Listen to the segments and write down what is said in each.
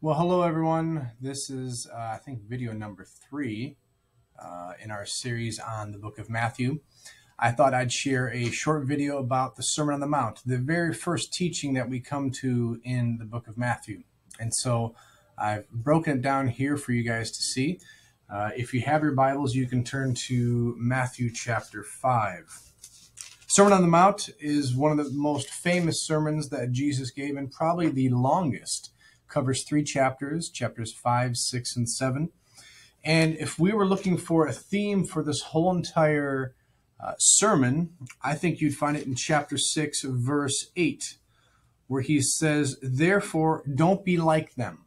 Well, hello everyone. This is, I think, video number 3 in our series on the book of Matthew. I thought I'd share a short video about the Sermon on the Mount, the very first teaching that we come to in the book of Matthew. And so I've broken it down here for you guys to see. If you have your Bibles, you can turn to Matthew chapter 5. Sermon on the Mount is one of the most famous sermons that Jesus gave, and probably the longest. Covers 3 chapters, chapters 5, 6, and 7. And if we were looking for a theme for this whole entire sermon, I think you'd find it in chapter 6, verse 8, where he says, "Therefore, don't be like them.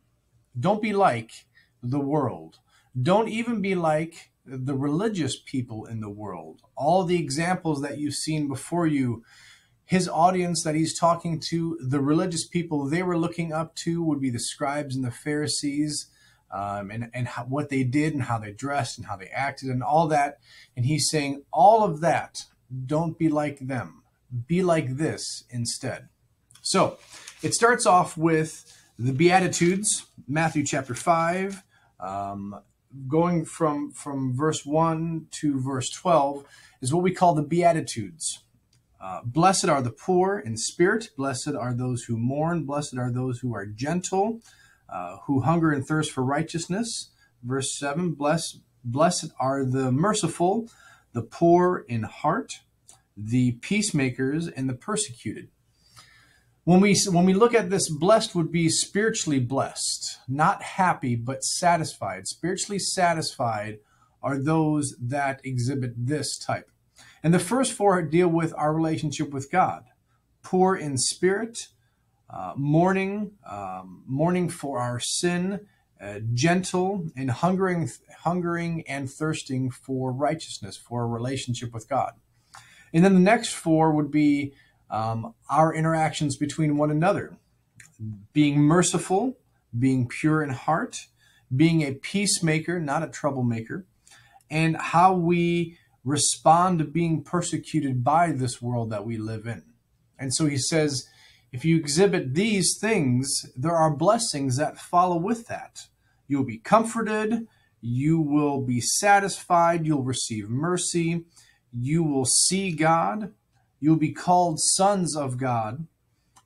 Don't be like the world. Don't even be like the religious people in the world." All the examples that you've seen before you, his audience that he's talking to, the religious people they were looking up to would be the scribes and the Pharisees, and what they did and how they dressed and how they acted and all that. And he's saying all of that, don't be like them. Be like this instead. So it starts off with the Beatitudes, Matthew chapter 5, going from verse 1 to verse 12 is what we call the Beatitudes. Blessed are the poor in spirit. Blessed are those who mourn. Blessed are those who are gentle, who hunger and thirst for righteousness. Verse 7, blessed are the merciful, the poor in heart, the peacemakers, and the persecuted. When we look at this, blessed would be spiritually blessed, not happy, but satisfied. Spiritually satisfied are those that exhibit this type. And the first 4 deal with our relationship with God. Poor in spirit, mourning for our sin, gentle, and hungering and thirsting for righteousness, for a relationship with God. And then the next 4 would be our interactions between one another. Being merciful, being pure in heart, being a peacemaker, not a troublemaker, and how we respond to being persecuted by this world that we live in. And so he says, if you exhibit these things, there are blessings that follow with that. You'll be comforted, you will be satisfied, you'll receive mercy, you will see God, you'll be called sons of God,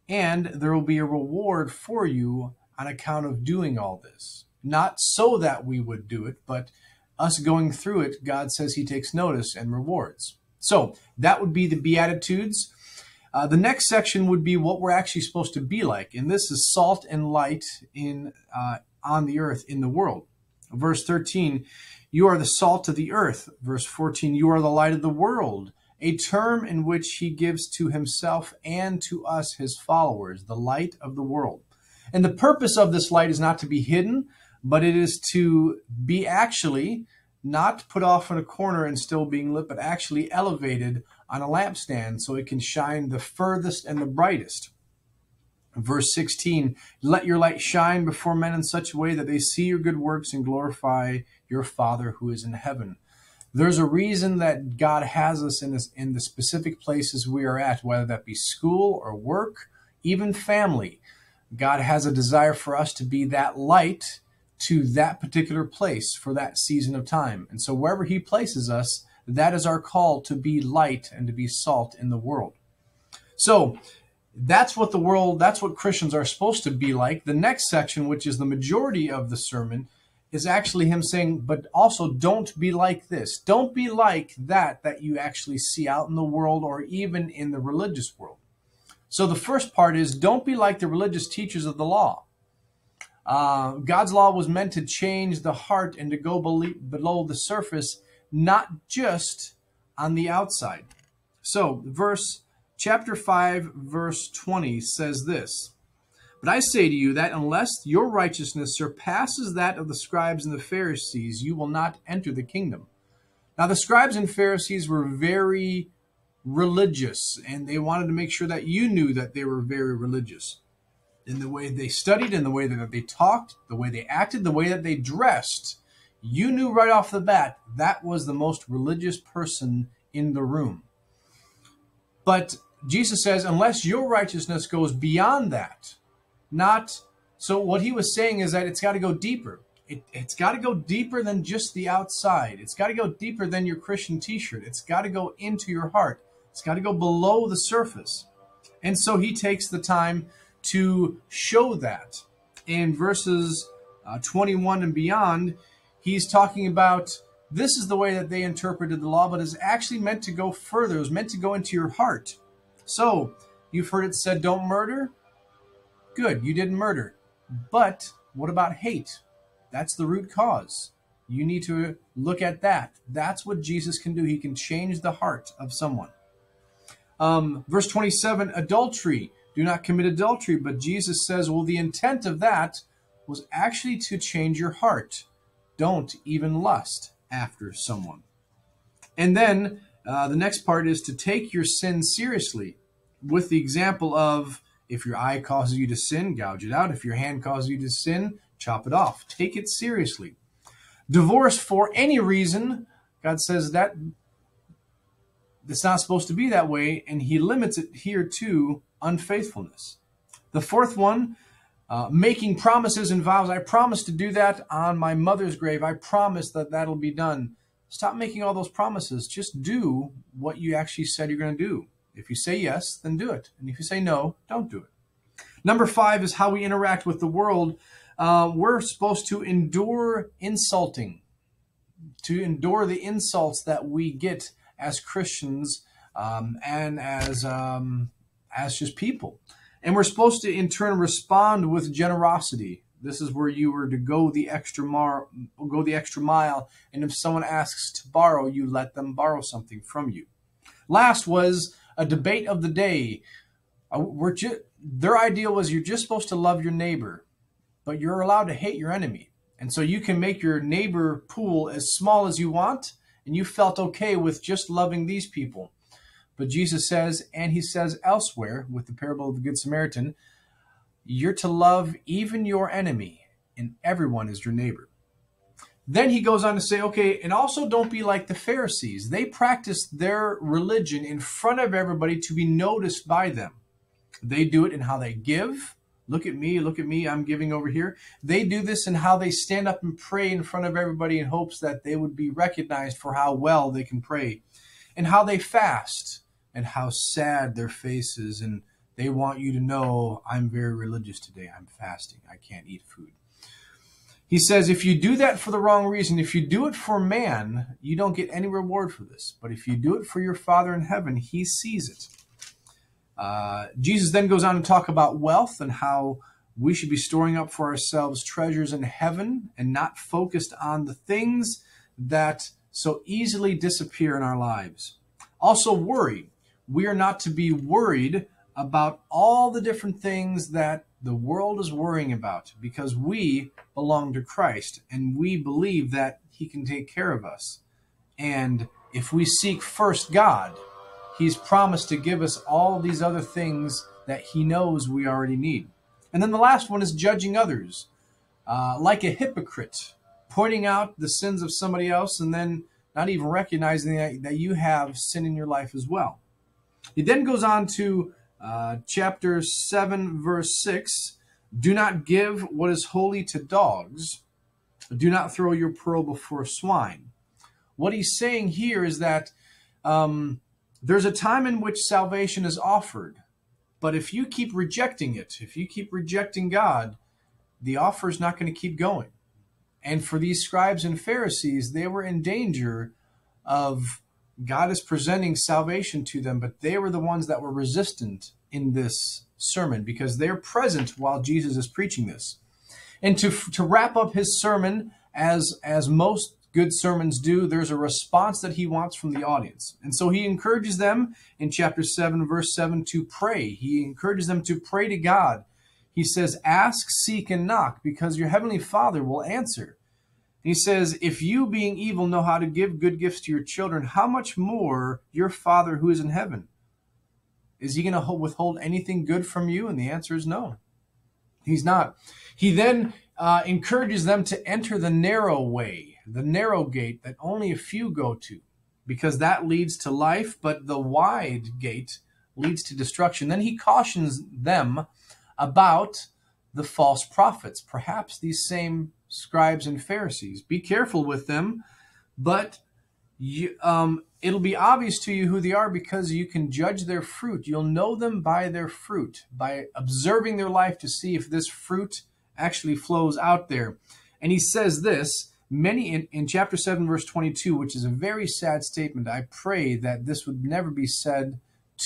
and there will be a reward for you on account of doing all this. Not so that we would do it, but us going through it, God says he takes notice and rewards. So that would be the Beatitudes. The next section would be what we're actually supposed to be like. And this is salt and light on the earth, in the world. Verse 13, you are the salt of the earth. Verse 14, you are the light of the world. A term in which he gives to himself and to us, his followers, the light of the world. And the purpose of this light is not to be hidden, but it is to be actually not put off in a corner and still being lit, but actually elevated on a lampstand so it can shine the furthest and the brightest. Verse 16, let your light shine before men in such a way that they see your good works and glorify your Father who is in heaven. There's a reason that God has us in the specific places we are at, whether that be school or work, even family. God has a desire for us to be that light to that particular place for that season of time. And so wherever he places us, that is our call to be light and to be salt in the world. So that's what Christians are supposed to be like. The next section, which is the majority of the sermon, is actually him saying, but also don't be like this. Don't be like that you actually see out in the world or even in the religious world. So the first part is, don't be like the religious teachers of the law. God's law was meant to change the heart and to go below the surface, not just on the outside. So chapter 5, verse 20 says this, but I say to you that unless your righteousness surpasses that of the scribes and the Pharisees, you will not enter the kingdom. Now, the scribes and Pharisees were very religious, and they wanted to make sure that you knew that they were very religious. In the way they studied, in the way that they talked, the way they acted, the way that they dressed, you knew right off the bat that was the most religious person in the room. But Jesus says, unless your righteousness goes beyond that, not So what he was saying is that it's got to go deeper. It's got to go deeper than just the outside. It's got to go deeper than your Christian t-shirt. It's got to go into your heart. It's got to go below the surface. And so he takes the time to show that. In verses 21 and beyond, he's talking about this is the way that they interpreted the law, but it's actually meant to go further. It was meant to go into your heart. So you've heard it said, don't murder. Good, you didn't murder. But what about hate? That's the root cause. You need to look at that. That's what Jesus can do. He can change the heart of someone. Verse 27, adultery. Do not commit adultery. But Jesus says, well, the intent of that was actually to change your heart. Don't even lust after someone. And then the next part is to take your sin seriously, with the example of, if your eye causes you to sin, gouge it out. If your hand causes you to sin, chop it off. Take it seriously. Divorce for any reason, God says that it's not supposed to be that way, and he limits it here to unfaithfulness. The fourth one, making promises and vows. I promise to do that on my mother's grave. I promise that that'll be done. Stop making all those promises. Just do what you actually said you're going to do. If you say yes, then do it. And if you say no, don't do it. Number 5 is how we interact with the world. We're supposed to endure insulting, to endure the insults that we get as Christians and as just people. And we're supposed to, in turn, respond with generosity. This is where you were to go the extra mile, and if someone asks to borrow, you let them borrow something from you. Last was a debate of the day. Their idea was you're just supposed to love your neighbor, but you're allowed to hate your enemy. And so you can make your neighbor pool as small as you want, and you felt okay with just loving these people. But Jesus says, and he says elsewhere with the parable of the Good Samaritan, you're to love even your enemy, and everyone is your neighbor. Then he goes on to say, okay, and also don't be like the Pharisees. They practiced their religion in front of everybody to be noticed by them. They do it in how they give. Look at me, I'm giving over here. They do this in how they stand up and pray in front of everybody in hopes that they would be recognized for how well they can pray. And how they fast, and how sad their face is, and they want you to know, I'm very religious today. I'm fasting. I can't eat food. He says, if you do that for the wrong reason, if you do it for man, you don't get any reward for this. But if you do it for your Father in heaven, he sees it. Jesus then goes on to talk about wealth and how we should be storing up for ourselves treasures in heaven and not focused on the things that so easily disappear in our lives. Also, worry. We are not to be worried about all the different things that the world is worrying about, because we belong to Christ and we believe that he can take care of us. And if we seek first God, he's promised to give us all these other things that he knows we already need. And then the last one is judging others, like a hypocrite, pointing out the sins of somebody else and then not even recognizing that you have sin in your life as well. He then goes on to chapter 7, verse 6. Do not give what is holy to dogs. Do not throw your pearl before swine. What he's saying here is that there's a time in which salvation is offered. But if you keep rejecting it, if you keep rejecting God, the offer is not going to keep going. And for these scribes and Pharisees, they were in danger of God is presenting salvation to them, but they were the ones that were resistant in this sermon because they're present while Jesus is preaching this. And to wrap up his sermon, as most good sermons do, there's a response that he wants from the audience. And so he encourages them in chapter 7, verse 7 to pray. He encourages them to pray to God. He says, ask, seek, and knock, because your heavenly Father will answer. He says, if you, being evil, know how to give good gifts to your children, how much more your Father who is in heaven? Is he going to withhold anything good from you? And the answer is no. He's not. He then encourages them to enter the narrow way, the narrow gate that only a few go to, because that leads to life, but the wide gate leads to destruction. Then he cautions them about the false prophets, perhaps these same scribes and Pharisees. Be careful with them, but it'll be obvious to you who they are because you can judge their fruit. You'll know them by their fruit, by observing their life to see if this fruit actually flows out there. And he says this, many in chapter 7, verse 22, which is a very sad statement. I pray that this would never be said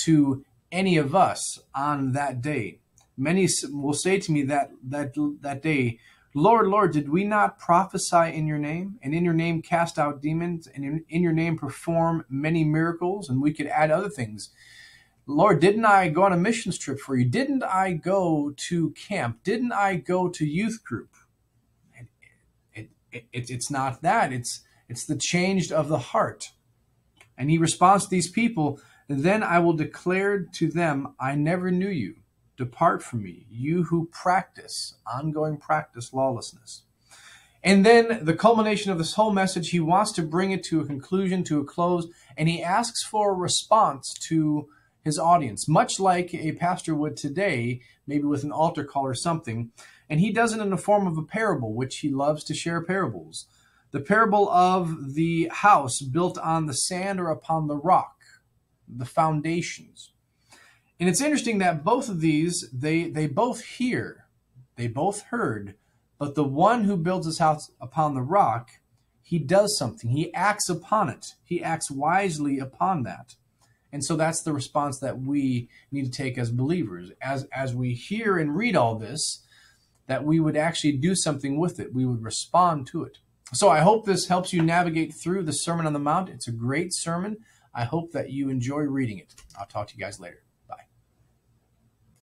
to any of us on that day. Many will say to me that day, Lord, Lord, did we not prophesy in your name, and in your name cast out demons, and in your name perform many miracles? And we could add other things. Lord, didn't I go on a missions trip for you? Didn't I go to camp? Didn't I go to youth group? It's not that. It's the change of the heart. And he responds to these people, then I will declare to them, I never knew you. Depart from me, you who ongoing practice lawlessness. And then the culmination of this whole message, he wants to bring it to a conclusion, to a close, and he asks for a response to his audience, much like a pastor would today, maybe with an altar call or something. And he does it in the form of a parable, which he loves to share parables. The parable of the house built on the sand or upon the rock, the foundations. And it's interesting that both of these, they both hear, they both heard, but the one who builds his house upon the rock, he does something. He acts upon it. He acts wisely upon that. And so that's the response that we need to take as believers. As we hear and read all this, that we would actually do something with it. We would respond to it. So I hope this helps you navigate through the Sermon on the Mount. It's a great sermon. I hope that you enjoy reading it. I'll talk to you guys later.